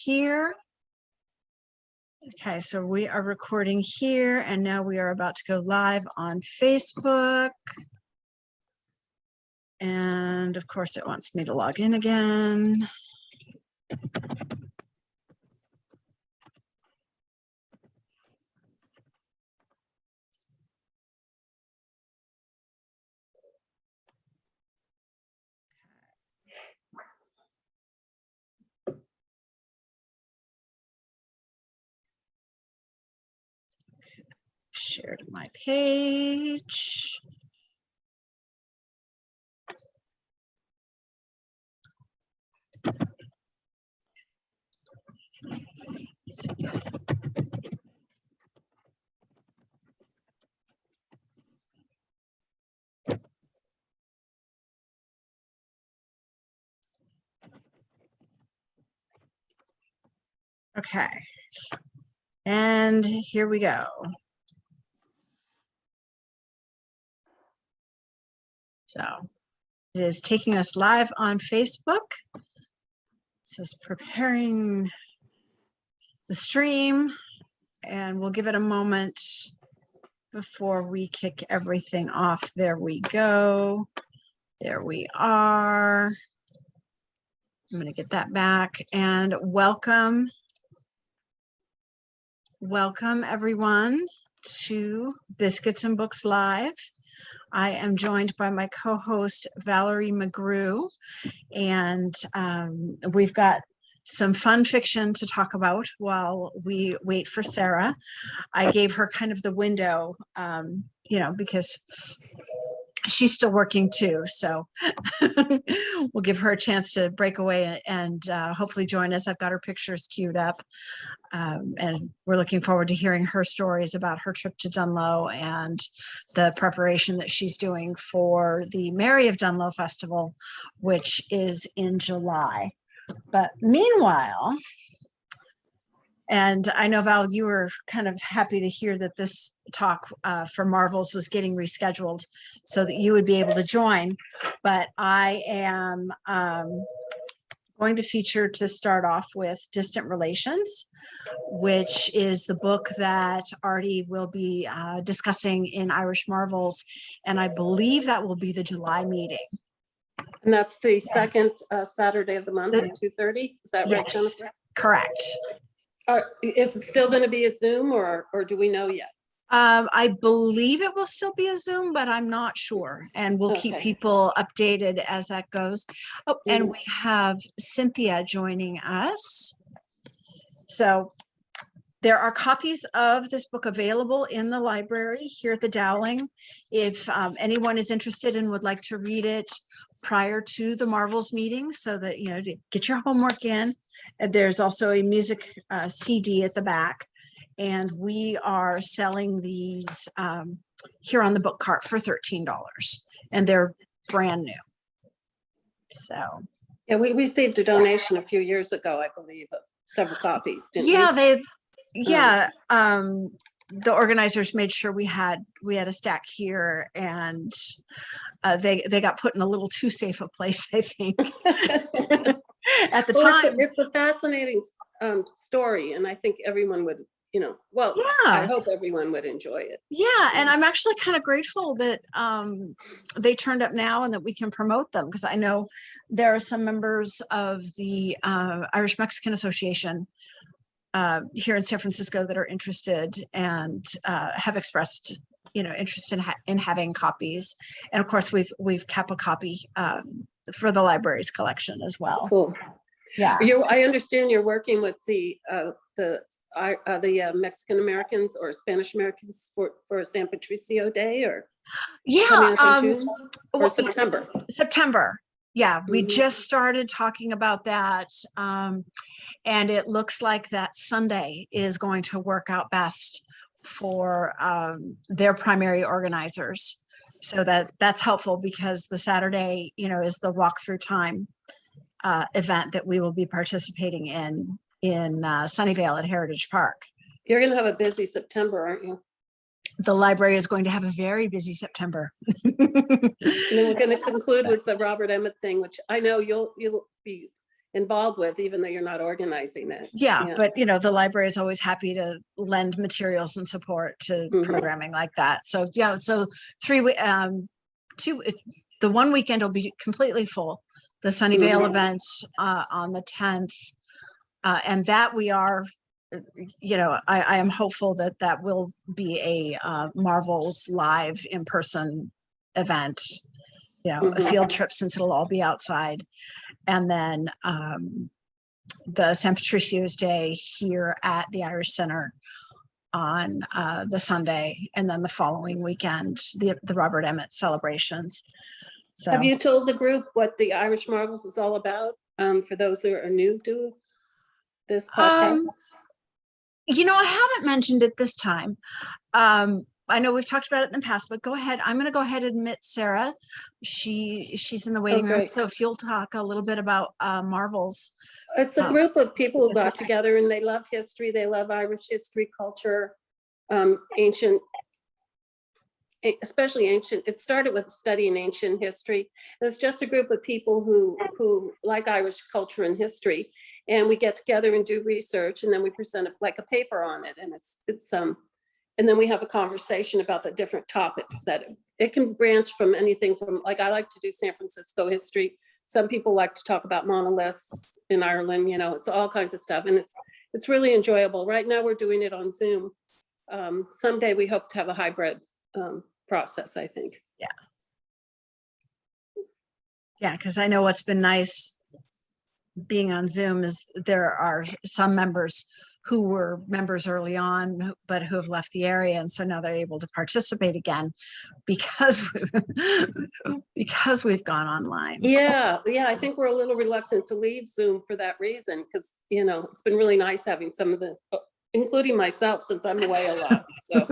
here. Okay, so we are recording here, and now we are about to go live on Facebook. And of course, it wants me to log in again. Share to my page. Okay, and here we go. So it is taking us live on Facebook. It says preparing the stream, and we'll give it a moment before we kick everything off. There we go. There we are. I'm going to get that back, and welcome everyone to Biscuits and Books Live. I am joined by my co-host Valerie McGrew, and we've got some fun fiction to talk about while we wait for Sarah. I gave her kind of the window, because she's still working too, so we'll give her a chance to break away and hopefully join us. I've got her pictures queued up, and we're looking forward to hearing her stories about her trip to Dungloe and the preparation that she's doing for the Mary of Dungloe Festival, which is in July. But meanwhile, and I know, Val, you were kind of happy to hear that this talk for Marvels was getting rescheduled so that you would be able to join. But I am going to feature, to start off with, Distant Relations, which is the book that Artie will be discussing in Irish Marvels. And I believe that will be the July meeting. And that's the second Saturday of the month at 2:30. Is that right, Yes, Jennifer? correct. Is it still going to be a Zoom, or do we know yet? I believe it will still be a Zoom, but I'm not sure. And we'll keep people updated as that goes. Oh, and we have Cynthia joining us. So there are copies of this book available in the library here at the Dowling. If anyone is interested and would like to read it prior to the Marvels meeting, so that, to get your homework in. And there's also a music CD at the back. And we are selling these here on the book cart for $13, and they're brand new. So yeah, we received a donation a few years ago, I believe, of several copies, didn't we? The organizers made sure we had a stack here, and they got put in a little too safe a place, I think. At the time, it's a fascinating story, and I think everyone would, I hope everyone would enjoy it. Yeah, and I'm actually kind of grateful that they turned up now and that we can promote them, because I know there are some members of the Irish Mexican Association here in San Francisco that are interested and have expressed, interest in having copies. And of course, we've kept a copy for the library's collection as well. Cool. Yeah. I understand you're working with the Mexican Americans or Spanish Americans for San Patricio Day, or June, or September. September. Yeah, we just started talking about that, and it looks like that Sunday is going to work out best for their primary organizers. So that's helpful, because the Saturday, is the walkthrough time event that we will be participating in Sunnyvale at Heritage Park. You're going to have a busy September, aren't you? The library is going to have a very busy September. And then we're going to conclude with the Robert Emmett thing, which I know you'll be involved with, even though you're not organizing it. Yeah, but the library is always happy to lend materials and support to programming like that. So yeah, so the one weekend will be completely full. The Sunnyvale event on the 10th, and that we are, I am hopeful that will be a Marvel's live in-person event. A field trip, since it'll all be outside, and then the San Patricio's Day here at the Irish Center on the Sunday, and then the following weekend, the Robert Emmett celebrations. So, have you told the group what the Irish Marvels is all about? For those who are new to this podcast? I haven't mentioned it this time. I know we've talked about it in the past, but go ahead. I'm going to go ahead and admit Sarah. She's in the waiting room. So if you'll talk a little bit about Marvels. It's a group of people who got together, and they love history. They love Irish history, culture, ancient, especially ancient. It started with a study in ancient history. It's just a group of people who like Irish culture and history, and we get together and do research, and then we present like a paper on it, and it's and then we have a conversation about the different topics that it can branch from anything from, like, I like to do San Francisco history. Some people like to talk about monoliths in Ireland, it's all kinds of stuff. And it's really enjoyable. Right now we're doing it on Zoom. Someday we hope to have a hybrid process, I think. Yeah. Yeah, because I know what's been nice being on Zoom is there are some members who were members early on, but who have left the area. And so now they're able to participate again because we've gone online. Yeah. I think we're a little reluctant to leave Zoom for that reason, because, it's been really nice having some of the, including myself, since I'm away a lot. So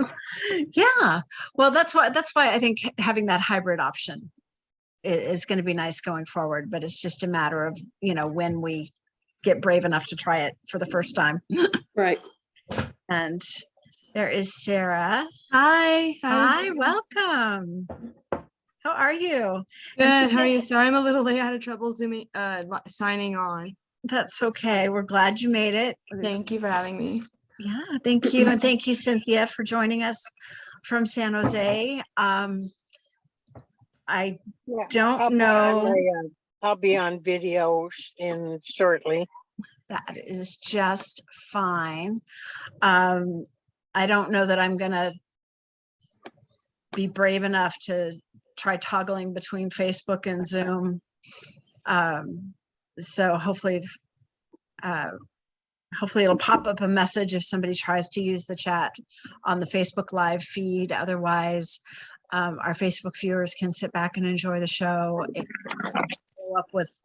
yeah, well, that's why I think having that hybrid option is going to be nice going forward, but it's just a matter of, when we get brave enough to try it for the first time. Right. And there is Sarah. Hi, Welcome. How are you? Good. How are you? Sorry, I'm a little late. I had a trouble zooming, signing on. That's okay. We're glad you made it. Thank you for having me. Yeah, thank you. And thank you, Cynthia, for joining us from San Jose. I don't know. I'll be on video in shortly. That is just fine. I don't know that I'm gonna be brave enough to try toggling between Facebook and Zoom. So hopefully it'll pop up a message if somebody tries to use the chat on the Facebook Live feed. Otherwise, our Facebook viewers can sit back and enjoy the show and follow up with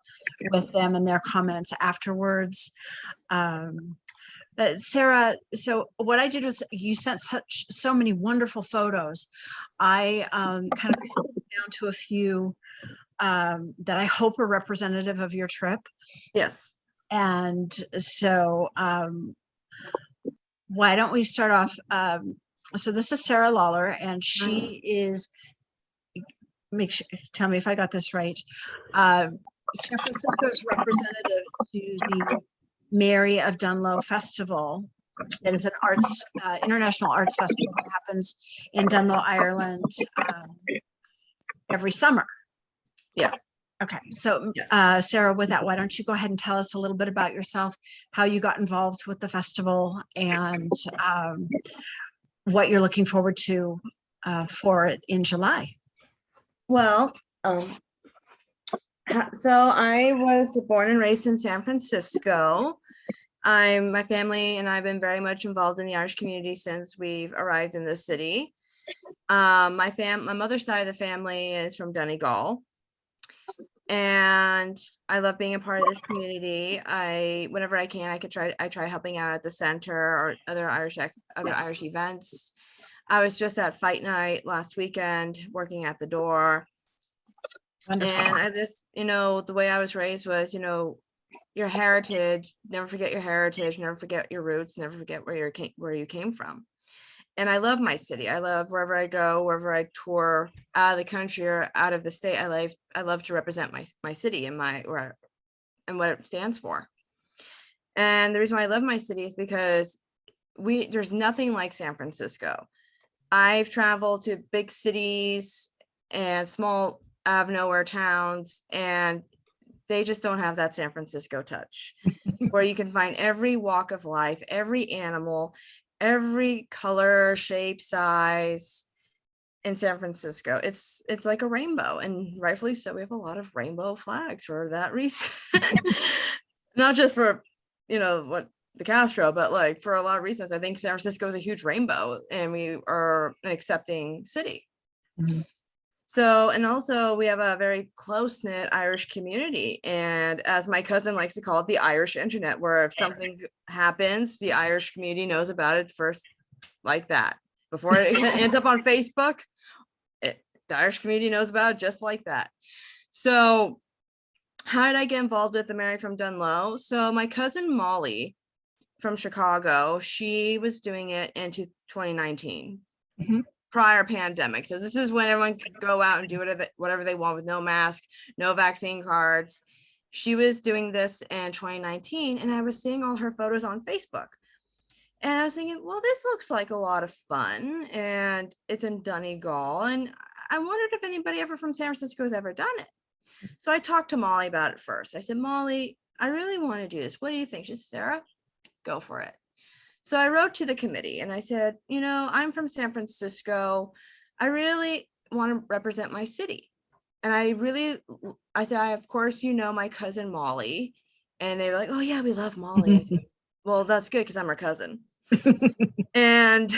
them and their comments afterwards. Sarah, so what I did was, you sent so many wonderful photos. I kind of down to a few that I hope are representative of your trip. Yes. And so why don't we start off? So this is Sarah Lawlor, and she is, tell me if I got this right, San Francisco's representative to the Mary of Dungloe Festival. That is an international arts festival that happens in Dungloe, Ireland, every summer. Yes. Okay, so Sarah, with that, why don't you go ahead and tell us a little bit about yourself, how you got involved with the festival, and what you're looking forward to for it in July. Well, so I was born and raised in San Francisco. My family and I have been very much involved in the Irish community since we've arrived in the city. My mother's side of the family is from Donegal, and I love being a part of this community. Whenever I can, I try helping out at the center or other Irish events. I was just at Fight Night last weekend, working at the door. Wonderful. And I just, the way I was raised was, your heritage, never forget your heritage, never forget your roots, never forget where you came from. And I love my city. I love wherever I go, wherever I tour out of the country or out of the state. I love to represent my city and and what it stands for. And the reason why I love my city is because there's nothing like San Francisco. I've traveled to big cities and small out of nowhere towns, and they just don't have that San Francisco touch, where you can find every walk of life, every animal, every color, shape, size in San Francisco. It's like a rainbow, and rightfully so. We have a lot of rainbow flags for that reason. Not just for, what the Castro, but like for a lot of reasons. I think San Francisco is a huge rainbow, and we are an accepting city. Mhm. So, and also we have a very close-knit Irish community. And as my cousin likes to call it, the Irish internet, where if something happens, the Irish community knows about it first, like that. Before it ends up on Facebook, the Irish community knows about it just like that. So how did I get involved with the Mary from Dungloe? So my cousin Molly from Chicago, she was doing it in 2019. Mhm. Prior pandemic. So this is when everyone could go out and do whatever they want with no mask, no vaccine cards. She was doing this in 2019, and I was seeing all her photos on Facebook. And I was thinking, well, this looks like a lot of fun, and it's in Donegal. And I wondered if anybody ever from San Francisco has ever done it. So I talked to Molly about it first. I said, Molly, I really want to do this. What do you think? She said, Sarah, go for it. So I wrote to the committee and I said, I'm from San Francisco. I really want to represent my city. And I said, of course, my cousin Molly. And they were like, oh yeah, we love Molly. I said, well, that's good because I'm her cousin. And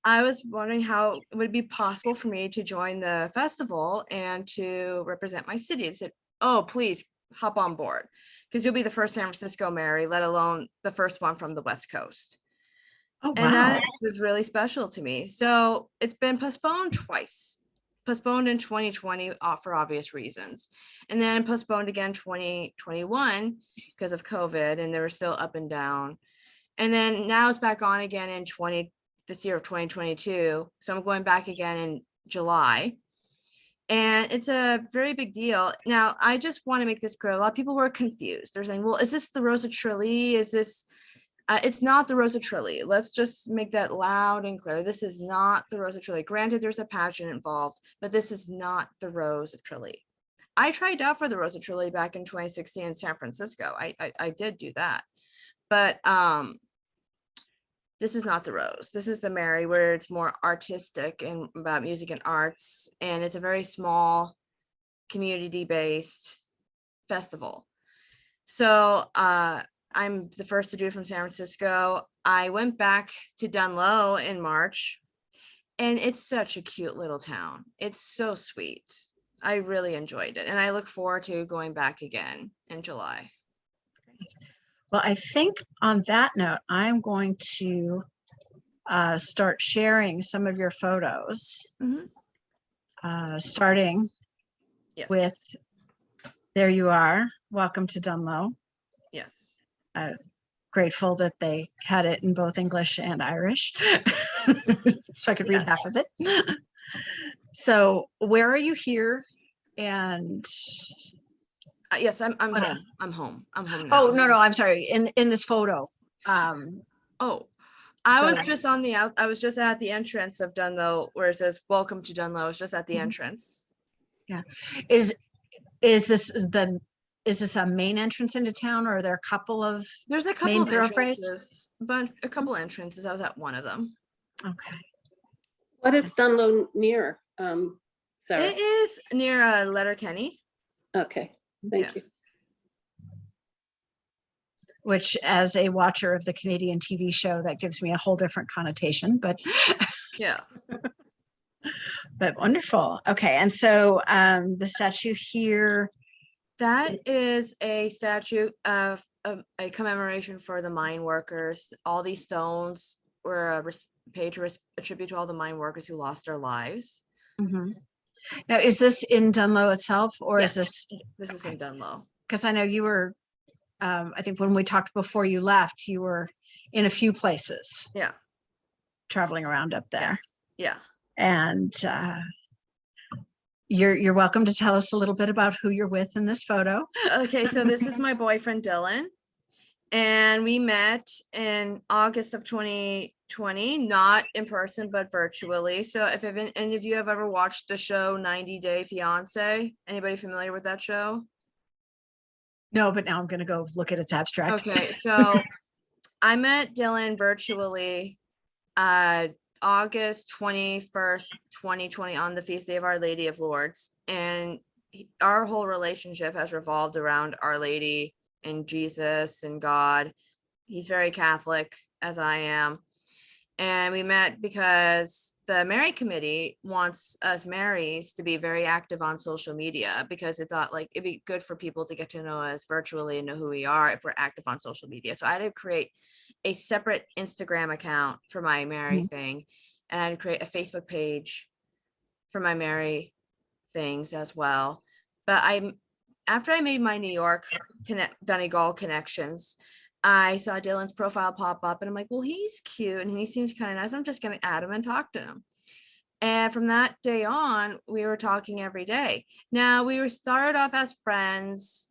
I was wondering how it would be possible for me to join the festival and to represent my city. I said, oh, please hop on board, because you'll be the first San Francisco Mary, let alone the first one from the West Coast. Oh, And wow. that was really special to me. So it's been postponed twice, postponed in 2020 for obvious reasons, and then postponed again 2021 because of COVID, and they were still up and down. And then now it's back on again in this year of 2022. So I'm going back again in July. And it's a very big deal. Now, I just want to make this clear. A lot of people were confused. They're saying, well, is this the Rose of Tralee? Is this, it's not the Rose of Tralee. Let's just make that loud and clear. This is not the Rose of Tralee. Granted, there's a pageant involved, but this is not the Rose of Tralee. I tried out for the Rose of Tralee back in 2016 in San Francisco. I did do that. But this is not the Rose. This is the Mary, where it's more artistic and about music and arts. And it's a very small community-based festival. So I'm the first to do it from San Francisco. I went back to Dungloe in March, and it's such a cute little town. It's so sweet. I really enjoyed it. And I look forward to going back again in July. Well, I think on that note, I'm going to start sharing some of your photos, starting Yes. with, there you are. Welcome to Dungloe. Yes. Grateful that they had it in both English and Irish, so I could read half of it. So where are you here? And yes, I'm what- home. I'm home. I'm home now. oh, no, I'm sorry. In this photo. Oh, I was So- just I was just at the entrance of Dungloe, where it says "Welcome to Dungloe." I was just at the entrance. Is this a main entrance into town, or are there a couple of? There's a couple Main of thoroughfares? entrances, but a couple entrances. I was at one of them. Okay. What is Dungloe near, Sarah? It is near Letterkenny. Okay, Yeah. thank you. Which, as a watcher of the Canadian TV show, that gives me a whole different connotation, but Yeah. wonderful. Okay, and so the statue here. That is a statue of a commemoration for the mine workers. All these stones were paid to a tribute to all the mine workers who lost their lives. Mhm. Now, is this in Dungloe itself, or Yes. is this? This is in Dungloe. Because I know you were, I think when we talked before you left, you were in a few places Yeah. traveling around up there. Yeah. And You're welcome to tell us a little bit about who you're with in this photo. Okay, so this is my boyfriend Dylan, and we met in August of 2020, not in person but virtually. So if any of you have ever watched the show 90 Day Fiance, anybody familiar with that show? No, but now I'm going to go look at its abstract. Okay, so I met Dylan virtually August 21st, 2020 on the feast day of Our Lady of Lourdes. And our whole relationship has revolved around Our Lady and Jesus and God. He's very Catholic, as I am. And we met because the Mary Committee wants us Marys to be very active on social media, because it thought like it'd be good for people to get to know us virtually and know who we are if we're active on social media. So I had to create a separate Instagram account for my Mary thing, and I had to create a Facebook page for my Mary things as well. But after I made my New York Donegal connections, I saw Dylan's profile pop up, and I'm like, well, he's cute and he seems kind of nice. I'm just going to add him and talk to him. And from that day on, we were talking every day. Now, we were started off as friends,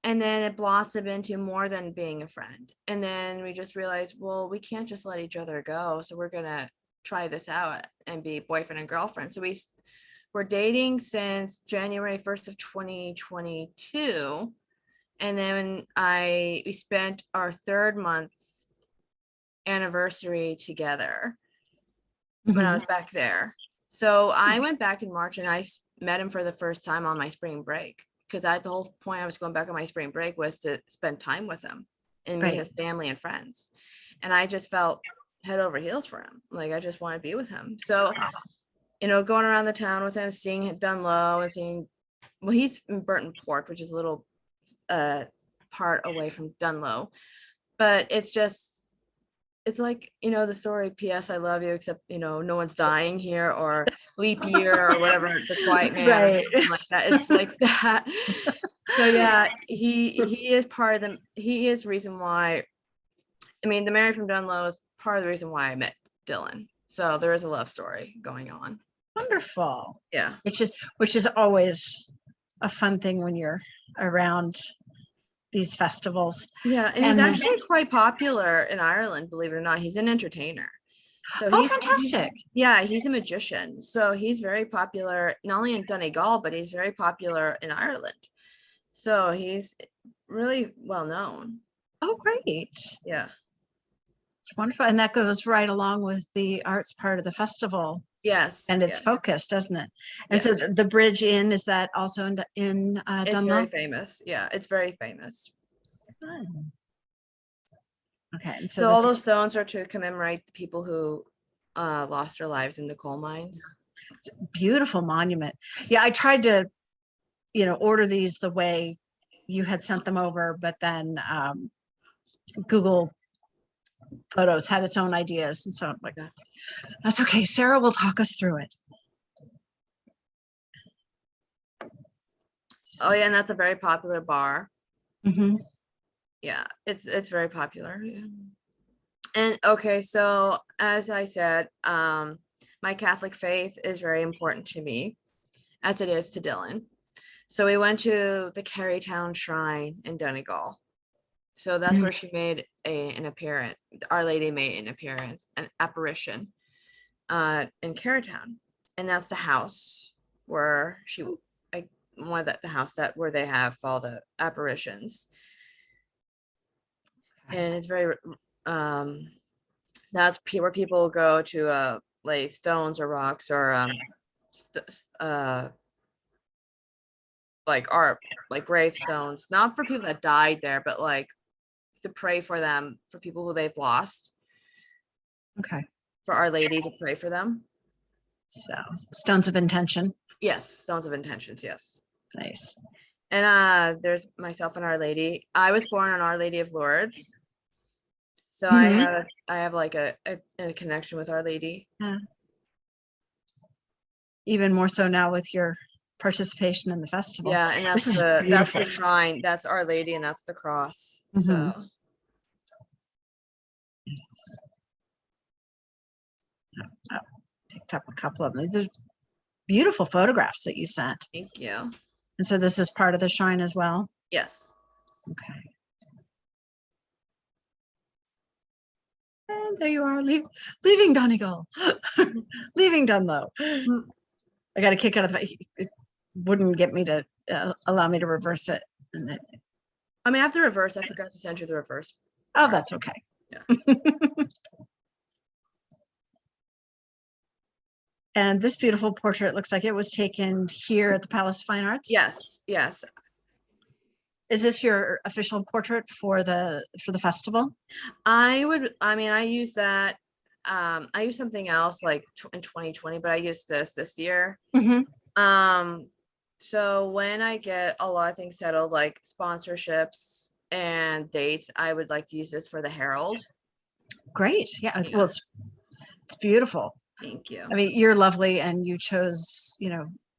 and then it blossomed into more than being a friend. And then we just realized, well, we can't just let each other go. So we're going to try this out and be boyfriend and girlfriend. So we're dating since January 1st of 2022. And then we spent our 3rd month anniversary together when I was back there. So I went back in March, and I met him for the first time on my spring break, because the whole point I was going back on my spring break was to spend time with him and meet his family and friends. And I just felt head over heels for him. Like, I just want to be with him. So, going around the town with him, seeing Dungloe and well, he's in Burton Port, which is a little part away from Dungloe, but it's like, the story, P.S. I love you, except no one's dying here, or leap year, or whatever, the quiet man, or something like that. It's like that. So yeah, he is part of he is reason why, the Mary from Dungloe is part of the reason why I met Dylan. So there is a love story going on. Wonderful. Yeah. Which is always a fun thing when you're around these festivals. Yeah, and he's actually quite popular in Ireland, believe it or not. He's an entertainer. So he's fantastic. He's a magician. So he's very popular, not only in Donegal, but he's very popular in Ireland. So he's really well known. Oh, great. Yeah. It's wonderful. And that goes right along with the arts part of the festival. Yes. And it's focused, doesn't it? And yes. so the Bridge Inn, is that also in It's Dungloe? very famous. Yeah, it's very famous. Okay. And so all those stones are to commemorate the people who lost their lives in the coal mines. It's a beautiful monument. Yeah, I tried to, order these the way you had sent them over, but then Google Photos had its own ideas. And so I'm like, that's okay. Sarah will talk us through it. Oh yeah, and that's a very popular bar. Yeah, it's very popular. Yeah. And okay, so as I said, my Catholic faith is very important to me, as it is to Dylan. So we went to the Carytown Shrine in Donegal. So that's where she made an appearance. Our Lady made an appearance, an apparition in Carytown. And that's the house where the house where they have all the apparitions. And it's very, that's where people go to lay stones or rocks, or like art, like gravestones, not for people that died there, but like to pray for them, for people who they've lost. Okay. For Our Lady to pray for them. So stones of intention. Yes, stones of intentions. Yes. Nice. And there's myself and Our Lady. I was born on Our Lady of Lourdes, so I have like a connection with Our Lady. Yeah. Even more so now with your participation in the festival. Yeah, and that's the shrine. That's Our Lady, and that's the cross. So. Picked up a couple of them. These are beautiful photographs that you sent. Thank you. And so this is part of the shrine as well. Yes. Okay. And there you are, leaving Donegal, leaving Dungloe. I got to kick out of it wouldn't get me to allow me to reverse it. And then, I mean, I have the reverse. I forgot to send you the reverse. oh, that's okay. Yeah. And this beautiful portrait looks like it was taken here at the Palace of Fine Arts. Yes. Yes. Is this your official portrait for the festival? I use that. I use something else like in 2020, but I used this year. Mm-hmm. So when I get a lot of things settled, like sponsorships and dates, I would like to use this for the Herald. Great. Yeah. Yeah. Well, it's beautiful. Thank you. I mean, you're lovely, and you chose,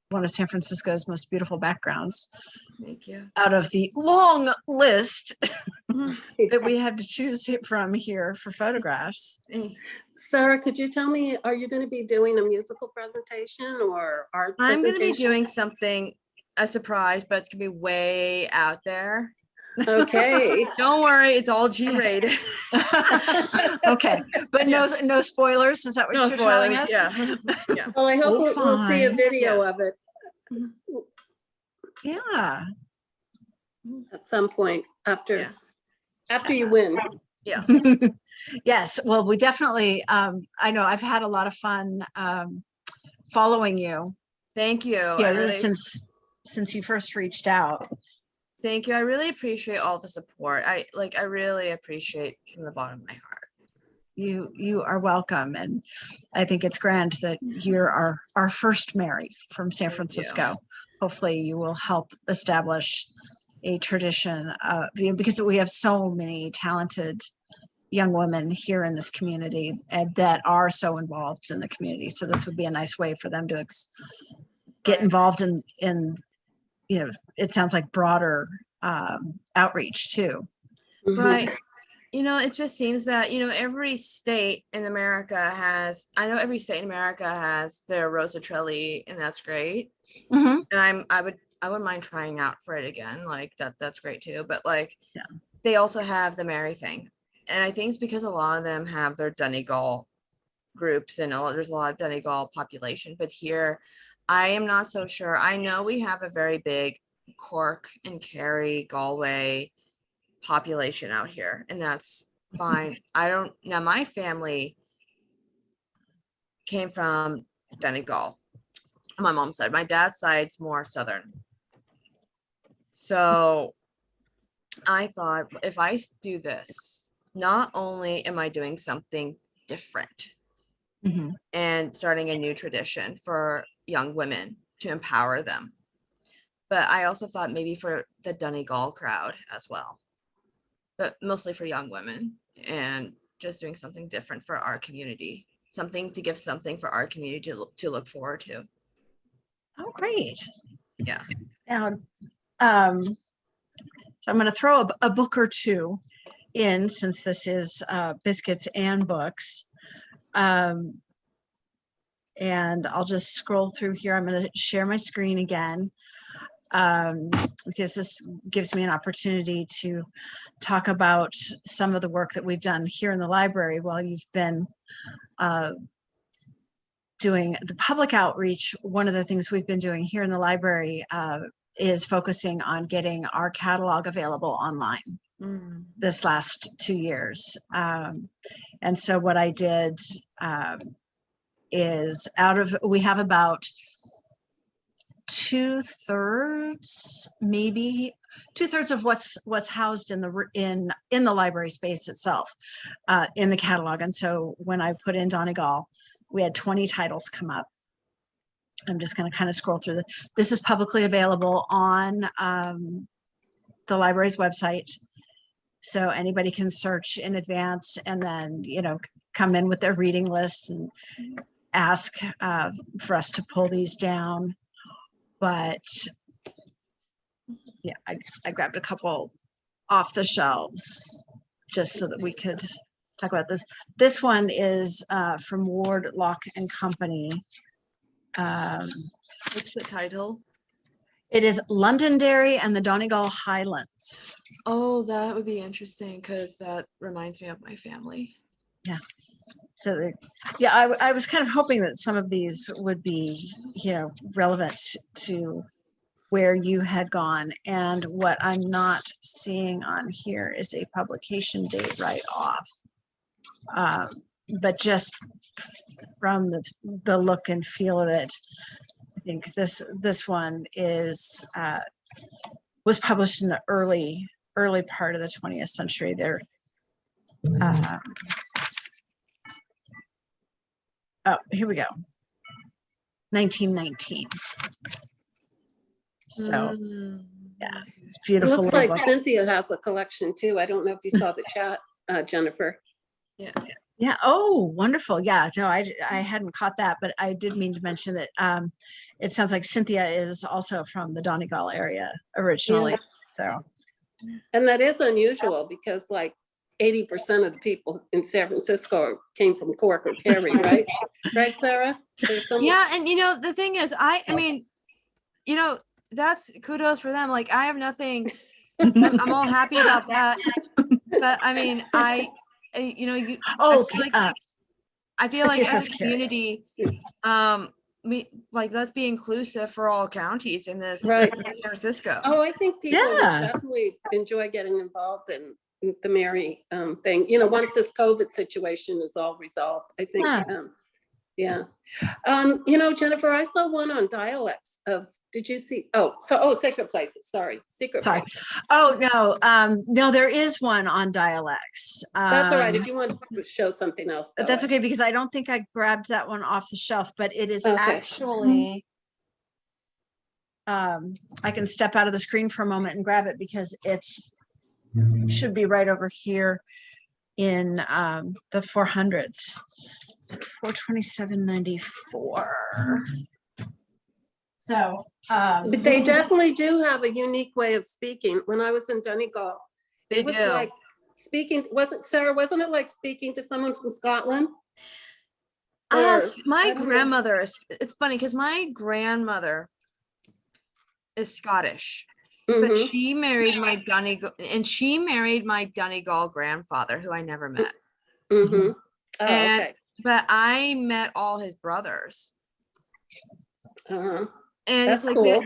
one of San Francisco's most beautiful backgrounds Thank you. out of the long list Mhm. that we had to choose from here for photographs. Thanks. Sarah, could you tell me, are you going to be doing a musical presentation or art I'm going to be presentation? doing something, a surprise, but it's going to be way out there. Okay. Don't worry, it's all G-rated. Okay, but no spoilers. Is that what No you're telling spoilers. us? Yeah. Yeah. Well, I hope Oh, we'll see a fine. video of it Yeah. at some point after Yeah. you win. Yeah. Yes. Well, we definitely. I know I've had a lot of fun following you. Thank you. Yeah, since you first reached out. Thank you. I really appreciate all the support. I really appreciate from the bottom of my heart. You are welcome, and I think it's grand that you're our first Mary from San Francisco. Hopefully, you will help establish a tradition because we have so many talented young women here in this community and that are so involved in the community. So this would be a nice way for them to get involved in it sounds like broader outreach too. Right. It just seems that, every state in America has their Rosatrelli, and that's great. Mm-hmm. And I wouldn't mind trying out for it again. Like that's great too. But they also have the Mary thing. And I think it's because a lot of them have their Donegal groups and there's a lot of Donegal population. But here, I am not so sure. I know we have a very big Cork and Kerry, Galway population out here, and that's fine. Now my family came from Donegal on my mom's side. My dad's side's more southern. So I thought, if I do this, not only am I doing something different and starting a new tradition for young women to empower them, but I also thought maybe for the Donegal crowd as well, but mostly for young women, and just doing something different for our community, something to give something for our community to look forward to. Oh, great. Yeah. Now, so I'm going to throw a book or two in, since this is Biscuits and Books. And I'll just scroll through here. I'm going to share my screen again, because this gives me an opportunity to talk about some of the work that we've done here in the library while you've been doing the public outreach. One of the things we've been doing here in the library is focusing on getting our catalog available online this last 2 years. And so what I did is we have about 2/3, maybe 2/3 of what's housed in the library space itself, in the catalog. And so when I put in Donegal, we had 20 titles come up. I'm just going to kind of scroll through this is publicly available on the library's website, so anybody can search in advance and then come in with their reading list and ask for us to pull these down. But yeah, I grabbed a couple off the shelves just so that we could talk about this. This one is from Ward, Lock and Company. What's the title? It is Londonderry and the Donegal Highlands. Oh, that would be interesting because that reminds me of my family. So, yeah, I was kind of hoping that some of these would be, relevant to where you had gone. And what I'm not seeing on here is a publication date right off. But just from the look and feel of it, I think this one was published in the early part of the 20th century. There. Oh, here we go. 1919. So yeah, it's It beautiful. looks little like book. Cynthia has a collection too. I don't know if you saw the chat, Jennifer. Yeah. Oh, wonderful. Yeah. No, I hadn't caught that, but I did mean to mention that it sounds like Cynthia is also from the Donegal area originally. Yeah. So. And that is unusual because like 80% of the people in San Francisco came from Cork or Kerry, right? Right, Sarah? There's some. Yeah, and the thing is, I mean, that's kudos for them. Like, I have nothing. I'm all happy about that. But I mean, you. Oh, I feel like Cynthia as says a Kerry. community, let's be inclusive for all counties in this Right. San Francisco. Oh, I think people would Yeah. definitely enjoy getting involved in the Mary thing. Once this COVID situation is all resolved, I think. Yeah. Jennifer, I saw one on dialects of. Did you see? Sacred Places. Sorry, Secret Sorry. Places. Oh no, no, there is one on dialects. That's all right. If you want to show something else, though, That's okay, because I don't think I grabbed that one off the shelf, but it is Okay. actually. I can step out of the screen for a moment and grab it because should be right over here in the 400s. 427.94. So, But they definitely do have a unique way of speaking. When I was in Donegal, it was like speaking. Sarah? Wasn't it like speaking to someone from Scotland? My grandmother it's funny because my grandmother is Scottish, but she married my Donegal grandfather, who I never met. Mm-hmm. Oh, And okay. but I met all his brothers. Uh-huh. And That's it's like cool.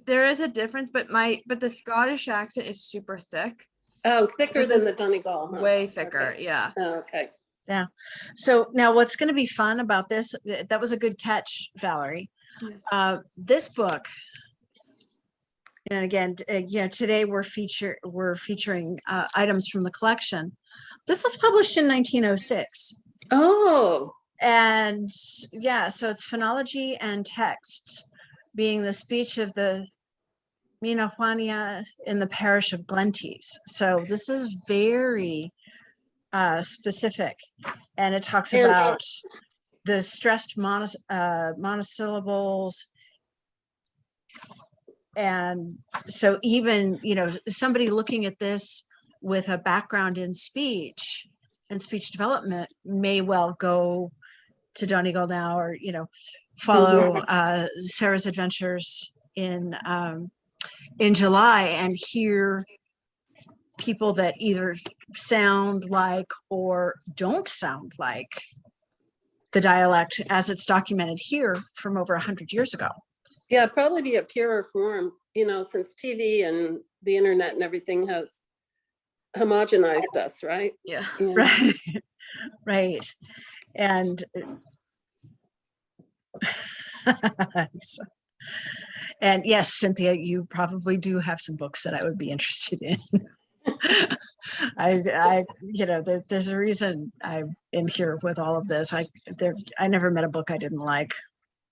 there is a difference, but the Scottish accent is super thick. Oh, thicker than the Donegal. Huh? Way thicker, Okay. yeah. Oh, okay. yeah. So now what's going to be fun about this, that was a good catch, Valerie. This book, and again, today we're featuring items from the collection. This was published in 1906. Oh. And yeah, so it's phonology and text, being the speech of the Minahuania in the parish of Glenties. So this is very specific, and it talks about the stressed monosyllables. And so even, somebody looking at this with a background in speech and speech development may well go to Donegal now, or, follow Sarah's adventures in July and hear people that either sound like or don't sound like the dialect as it's documented here from over 100 years ago. Yeah, probably be a purer form, since TV and the internet and everything has homogenized us, right? Yeah. Right. Right. And and yes, Cynthia, you probably do have some books that I would be interested in. There's a reason I'm in here with all of this. I never met a book I didn't like.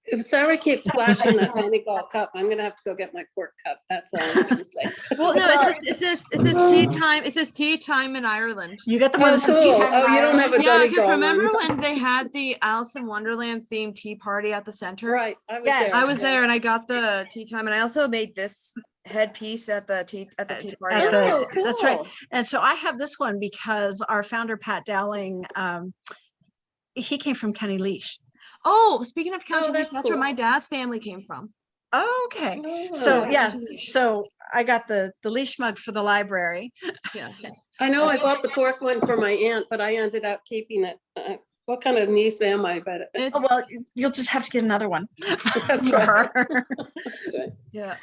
If Sarah keeps flashing that Donegal cup, I'm gonna have to go get my cork cup. That's all I'm gonna say. Well, no, it says tea time. It says tea time in Ireland. You got the one that says tea cool. time. Oh, you don't have a Yeah, Donegal remember one. when they had the Alice in Wonderland themed tea party at the center? Right. I was Yes. there. I was there and I got the tea time, and I also made this headpiece at the tea party. Oh, cool. That's right. And so I have this one because our founder, Pat Dowling, he came from Kenny Leash. Oh, speaking of County Leash, that's that's where cool. my dad's family came from. Oh, okay. So Oh. yeah, County Leash. so I got the leash mug for the library. Yeah. I know I bought the cork one for my aunt, but I ended up keeping it. What kind of niece am I? But It's, Oh, well, you'll just have to get another one. That's for right. her. that's right. yeah.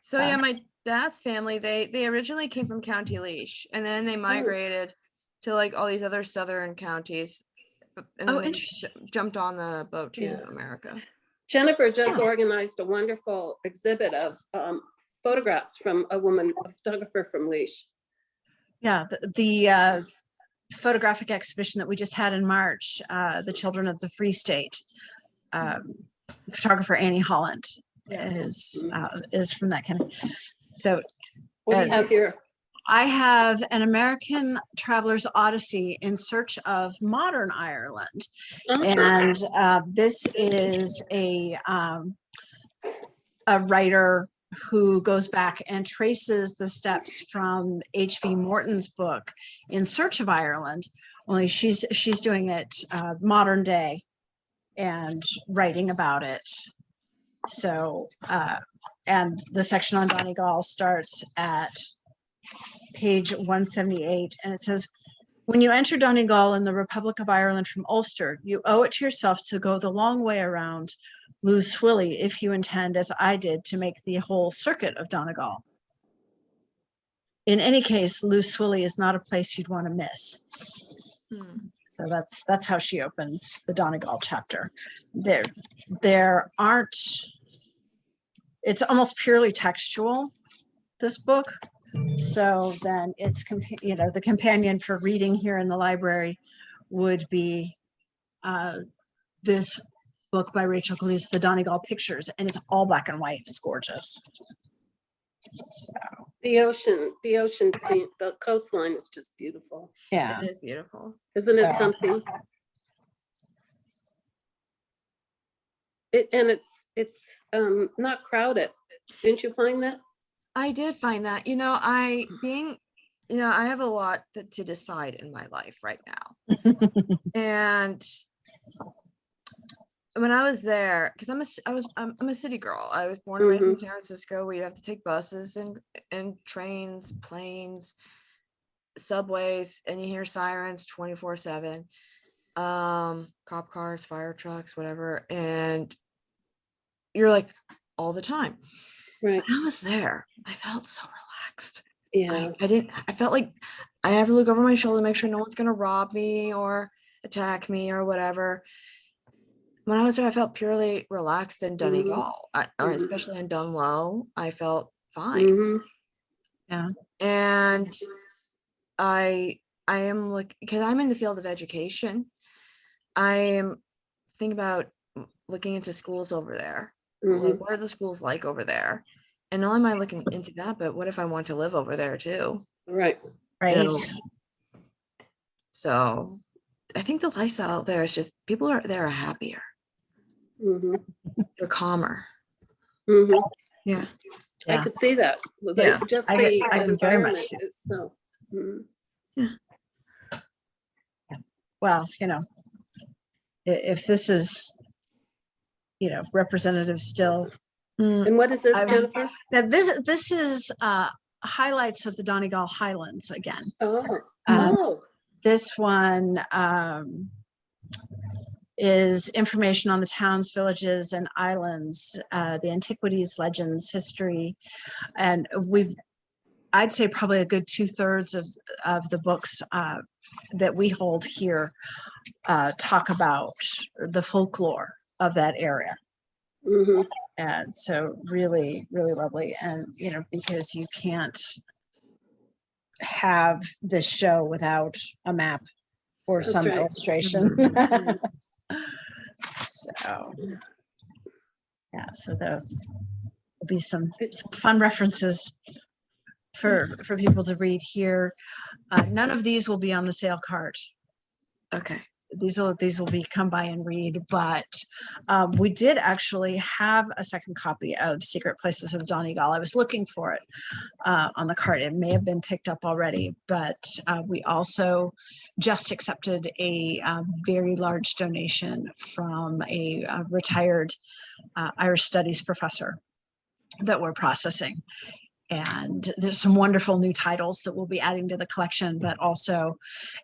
So yeah, my dad's family, they originally came from County Leash, and then they migrated to like all these other southern counties, and Oh, then they interesting. jumped on the boat to Yeah. America. Jennifer just organized a wonderful exhibit of photographs from a photographer from Leash. Yeah, the photographic exhibition that we just had in March, the Children of the Free State, photographer Annie Holland Yeah. is from that kind of. So What do you have here? I have An American Traveler's Odyssey in Search of Modern Ireland. And this is a writer who goes back and traces the steps from H.V. Morton's book In Search of Ireland, only she's doing it modern day and writing about it. So and the section on Donegal starts at page 178, and it says, when you enter Donegal in the Republic of Ireland from Ulster, you owe it to yourself to go the long way around Lou Swilly if you intend, as I did, to make the whole circuit of Donegal. In any case, Lou Swilly is not a place you'd want to miss. So that's how she opens the Donegal chapter. There aren't, it's almost purely textual, this book. So then it's, the companion for reading here in the library would be this book by Rachel Glees, The Donegal Pictures, and it's all black and white. It's gorgeous. So, The ocean scene, the coastline is just beautiful. yeah. It is beautiful. Isn't it So- something? It's not crowded. Didn't you find that? I did find that, I have a lot to decide in my life right now. And when I was there, because I'm a city girl. I was born and raised in San Francisco, where you have to take buses and trains, planes, subways, and you hear sirens 24/7, cop cars, fire trucks, whatever, and you're like all the time. Right. When I was there, I felt so relaxed. Yeah. I felt like I have to look over my shoulder to make sure no one's gonna rob me or attack me or whatever. When I was there, I felt purely relaxed in Donegal, or especially in Dungloe. I felt fine. Yeah. And I am like, because I'm in the field of education, I am thinking about looking into schools over there. Like, what are the schools like over there? And not only am I looking into that, but what if I want to live over there too? Right. Right. So I think the lifestyle out there is just, people are happier. They're calmer. Yeah. I could see that. Yeah. Just I the can very much environment see is so. Well, if this is, representative still. And what is this, I- Jennifer? Now this is highlights of the Donegal Highlands again. Oh. This one is information on the towns, villages, and islands, the antiquities, legends, history, and I'd say probably a good 2/3 of the books that we hold here talk about the folklore of that area. And so really, really lovely. And, because you can't have this show without a map or That's some right. illustration. So, yeah, so there'll be some fun references for people to read here. None of these will be on the sale cart. Okay. these will be come by and read, but we did actually have a second copy of Secret Places of Donegal. I was looking for it on the cart. It may have been picked up already, but we also just accepted a very large donation from a retired Irish studies professor that we're processing. And there's some wonderful new titles that we'll be adding to the collection, but also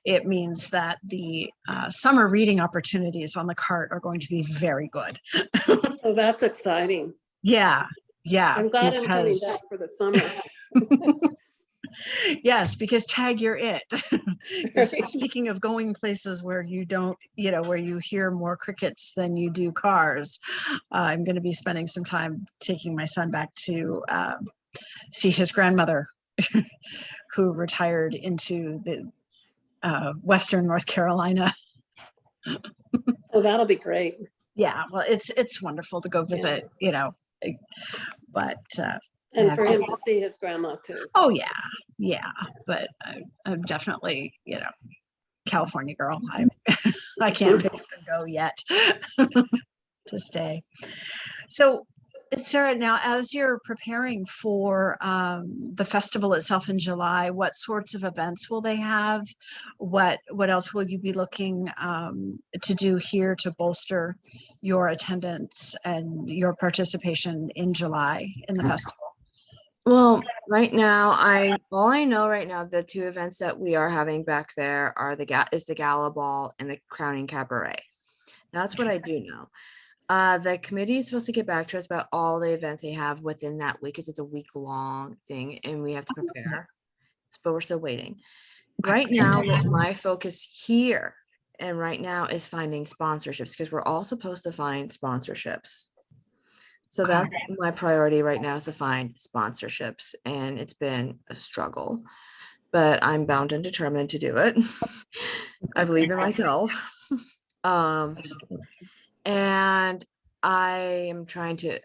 it means that the summer reading opportunities on the cart are going to be very good. Oh, that's exciting. Yeah, I'm glad I'm coming back for the summer. Yes, because tag, you're it. Right. Speaking of going places where you don't, where you hear more crickets than you do cars, I'm going to be spending some time taking my son back to see his grandmother, who retired into the Western North Carolina. Oh, that'll be great. Yeah, well, it's wonderful to go visit, but And for him to see his grandma too. oh yeah, but I'm definitely, California girl. I can't pick and go yet to stay. So, Sarah, now as you're preparing for the festival itself in July, what sorts of events will they have? What else will you be looking to do here to bolster your attendance and your participation in July in the festival? Well, right now, all I know right now, the two events that we are having back there are the Gala Ball and the Crowning Cabaret. That's what I do know. The committee is supposed to get back to us about all the events they have within that week, because it's a week-long thing and we have to prepare, but we're still waiting. Right now, what my focus here and right now is finding sponsorships, because we're all supposed to find sponsorships. So that's my priority right now, is to find sponsorships, and it's been a struggle, but I'm bound and determined to do it. I believe in myself. And I'm trying to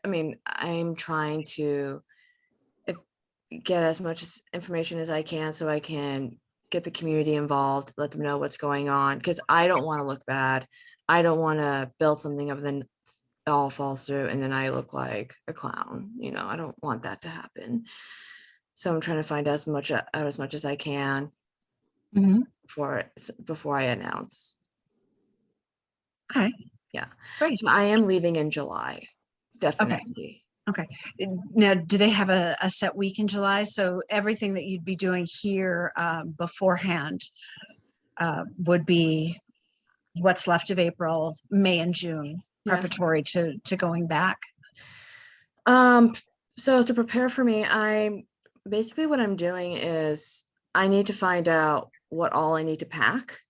get as much information as I can so I can get the community involved, let them know what's going on, because I don't want to look bad. I don't want to build something up and then it all falls through and then I look like a clown. I don't want that to happen. So I'm trying to find as much as I can before I announce. Okay. Yeah. Great. I am leaving in July. Definitely. Okay. Now, do they have a set week in July? So everything that you'd be doing here beforehand would be what's left of April, May, and June, preparatory to going back? So to prepare for me, what I'm doing is I need to find out what all I need to pack.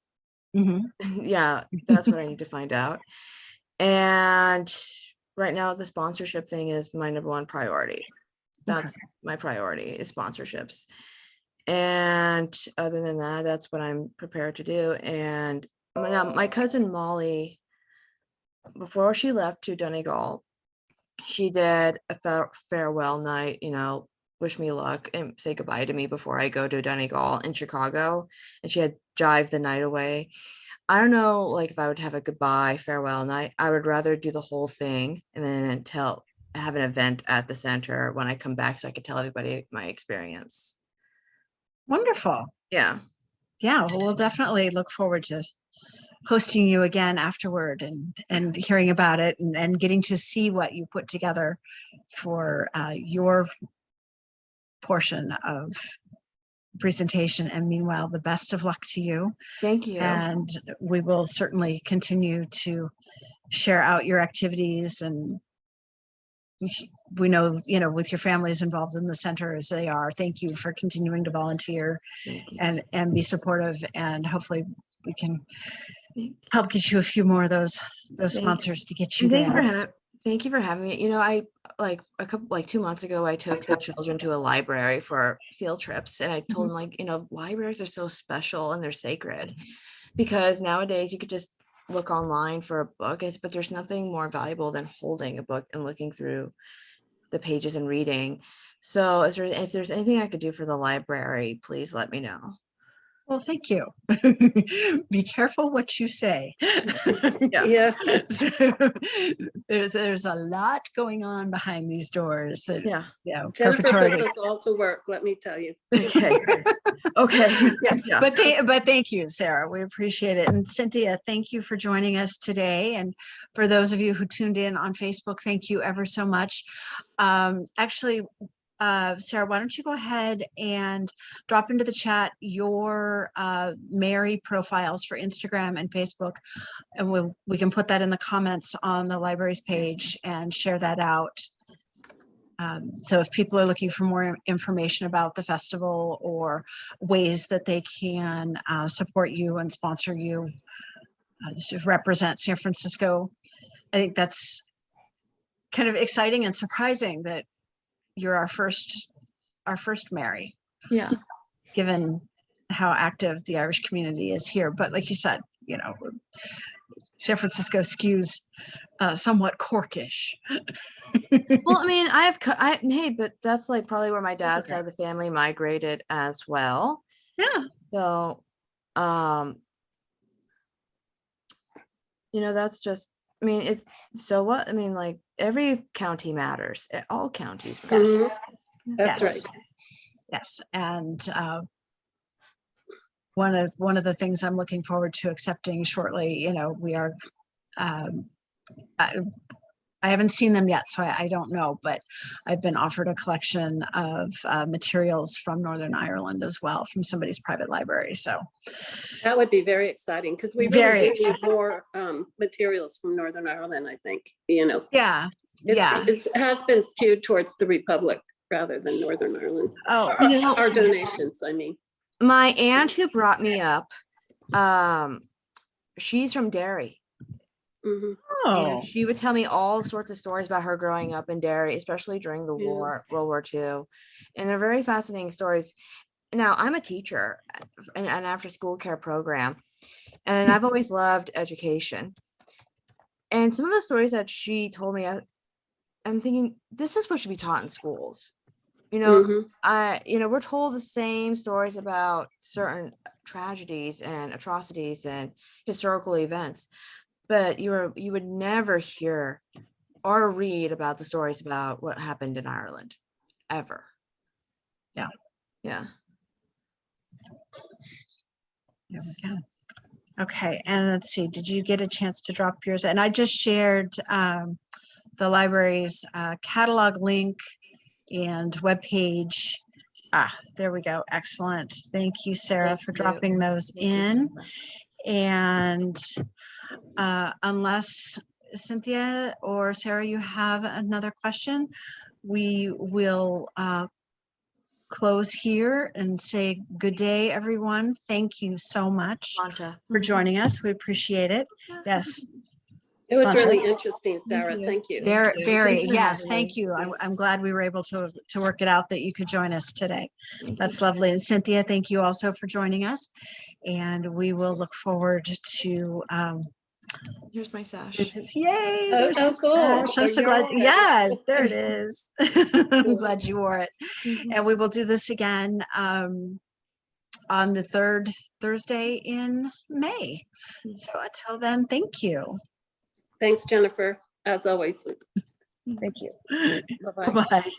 Yeah, that's what I need to find out. And right now, the sponsorship thing is my number one priority. That's my priority, is sponsorships. And other than that, that's what I'm prepared to do. And my cousin Molly, before she left to Donegal, she did a farewell night, wish me luck and say goodbye to me before I go to Donegal in Chicago. And she had jived the night away. I don't know, like, if I would have a goodbye farewell night. I would rather do the whole thing and then have an event at the center when I come back, so I could tell everybody my experience. Wonderful. Yeah. Well, we'll definitely look forward to hosting you again afterward and hearing about it and getting to see what you put together for your portion of presentation. And meanwhile, the best of luck to you. Thank you. And we will certainly continue to share out your activities, and we know, with your families involved in the center as they are. Thank you for continuing to volunteer and be supportive, and hopefully we can help get you a few more of those sponsors to get you there. Thank you for having me. I 2 months ago, I took the children to a library for field trips, and I told them, libraries are so special and they're sacred, because nowadays you could just look online for a book, but there's nothing more valuable than holding a book and looking through the pages and reading. So if there's anything I could do for the library, please let me know. Well, thank you. Be careful what you say. Yeah, So, there's a lot going on behind these doors that, Yeah. Jennifer perpetuity. puts us all to work, let me tell you. Okay. Okay. Yeah. But thank you, Sarah. We appreciate it. And Cynthia, thank you for joining us today. And for those of you who tuned in on Facebook, thank you ever so much. Actually, Sarah, why don't you go ahead and drop into the chat your Mary profiles for Instagram and Facebook, and we can put that in the comments on the library's page and share that out. So if people are looking for more information about the festival or ways that they can support you and sponsor you to represent San Francisco, I think that's kind of exciting and surprising that you're our first Mary, Yeah. given how active the Irish community is here. But like you said, San Francisco skews somewhat Corkish. Well, I mean, hey, but that's like probably where my dad's okay. side of the family migrated as well. Yeah. So, that's just, I mean, it's, so what? I mean, like every county matters. All counties matter. Mhm. That's Yes. right. Yes. And one of the things I'm looking forward to accepting shortly, we are, I haven't seen them yet, so I don't know, but I've been offered a collection of materials from Northern Ireland as well, from somebody's private library. So That would be very exciting because we Very really do need exciting. more materials from Northern Ireland, I think, yeah. It has been skewed towards the Republic rather than Northern Ireland. Oh, Our donations, I mean. My aunt who brought me up, she's from Derry. Mhm. And she would tell me all sorts of stories about her growing up in Derry, especially during the Yeah. World War II. And they're very fascinating stories. Now, I'm a teacher in an after school care program, and I've always loved education. And some of the stories that she told me, I'm thinking, this is what should be taught in schools. Mhm. We're told the same stories about certain tragedies and atrocities and historical events, but you would never hear or read about the stories about what happened in Ireland, ever. Yeah. Yeah. There we go. Okay, and let's see, did you get a chance to drop yours? And I just shared the library's catalog link and webpage. There we go. Excellent. Thank you, Sarah, Thank for you. dropping those Thank you, in. Jennifer. And unless Cynthia or Sarah, you have another question, we will close here and say good day, everyone. Thank you so much Santa. for joining us. We appreciate it. Yes. It was Sasha. really interesting, Sarah. you. Thank you. Very, you. very, Thanks for yes, having thank me. you. I'm glad we were able to work it out that you could join us today. Thank That's you. lovely. And Cynthia, thank you also for joining us. And we will look forward to, Here's my sash. yay, Oh, there's oh, the cool. sash. I'm So so you're glad. all ready. Yeah, there it is. I'm Cool. glad you wore it. Mhm. And we will do this again on the third Thursday in May. So until then, thank you. Thanks, Jennifer, as always. Thank you. Bye-bye. Bye.